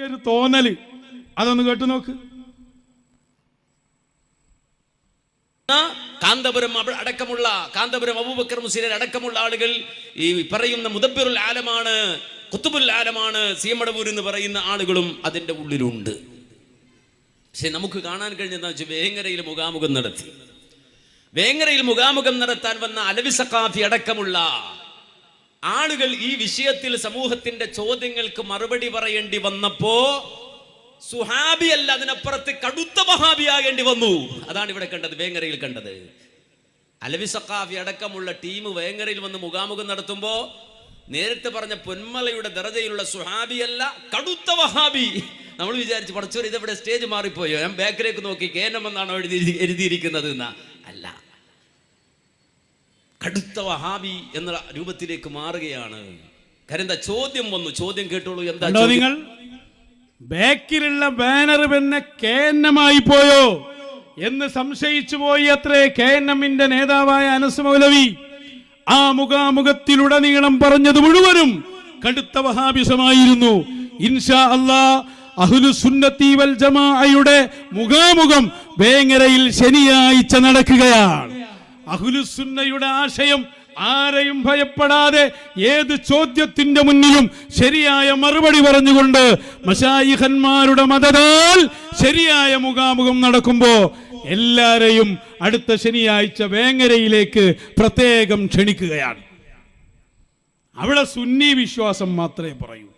ഒരു തോന്നല്. അതൊന്ന് കേട്ടു നോക്ക്. കാന്തപുരം അടക്കമുള്ള കാന്തപുരം അബൂബക്കർ മുസ്ലിയാർ അടക്കമുള്ള ആളുകൾ ഈ പറയുന്ന മുദബ്ബിറുൽ ആലമാണ്, ഖുതുബുൽ ആലമാണ്, സീമടവൂർ എന്ന് പറയുന്ന ആളുകളും അതിൻ്റെ ഉള്ളിലുണ്ട്. പക്ഷെ നമുക്ക് കാണാൻ കഴിഞ്ഞതെന്ന് വെച്ചാൽ വേങ്ങരയിൽ മുഖാമുഖം നടത്തി. വേങ്ങരയിൽ മുഖാമുഖം നടത്താൻ വന്ന അലവി സഖാഫി അടക്കമുള്ള ആളുകൾ ഈ വിഷയത്തിൽ സമൂഹത്തിന്റെ ചോദ്യങ്ങൾക്ക് മറുപടി പറയേണ്ടി വന്നപ്പോ സുഹാബി അല്ല, അതിനപ്പുറത്ത് കടുത്ത വഹാബിയാകേണ്ടി വന്നു. അതാണ് ഇവിടെ കണ്ടത്, വേങ്ങരയിൽ കണ്ടത്. അലവി സഖാഫി അടക്കമുള്ള ടീം വേങ്ങരയിൽ വന്ന് മുഖാമുഖം നടത്തുമ്പോ നേരത്തെ പറഞ്ഞ പൊന്മലയുടെ ദറജയിലുള്ള സുഹാബി അല്ല, കടുത്ത വഹാബി. നമ്മൾ വിചാരിച്ചു പഠിച്ചോർ ഇതെവിടെ സ്റ്റേജ് മാറിപ്പോയോ, ഞാൻ ബാക്കിലേക്ക് നോക്കി കേനമെന്നാണോ എഴുതിയിരിക്കുന്നത് എന്നാ. അല്ല, കടുത്ത വഹാബി എന്ന രൂപത്തിലേക്ക് മാറുകയാണ്. കാരണം എന്താ, ചോദ്യം വന്നു. ചോദ്യം കേട്ടോളൂ. എന്താ നിങ്ങൾ ബാക്കിലുള്ള ബാനർ പിന്നെ കേന്നമായി പോയോ എന്ന് സംശയിച്ചു പോയി അത്രേ KNM-ന്റെ നേതാവായ അനസ് മൗലവി. ആ മുഖാമുഖത്തിലുടനീളം പറഞ്ഞത് മുഴുവനും കടുത്ത വഹാബിസമായിരുന്നു. ഇൻഷാ അല്ലാഹ് അഹ്ലുസുന്നത്തി വൽ ജമാഅയുടെ മുഖാമുഖം വേങ്ങരയിൽ ശനിയാഴ്ച നടക്കുകയാണ്. അഹ്ലുസുന്നയുടെ ആശയം ആരെയും ഭയപ്പെടാതെ ഏത് ചോദ്യത്തിന്റെ മുന്നിലും ശരിയായ മറുപടി പറഞ്ഞുകൊണ്ട് മശായിഖന്മാരുടെ മദദാൽ ശരിയായ മുഖാമുഖം നടക്കുമ്പോ എല്ലാരെയും അടുത്ത ശനിയാഴ്ച വേങ്ങരയിലേക്ക് പ്രത്യേകം ക്ഷണിക്കുകയാണ്. അവിടെ സുന്നി വിശ്വാസം മാത്രമേ പറയൂ.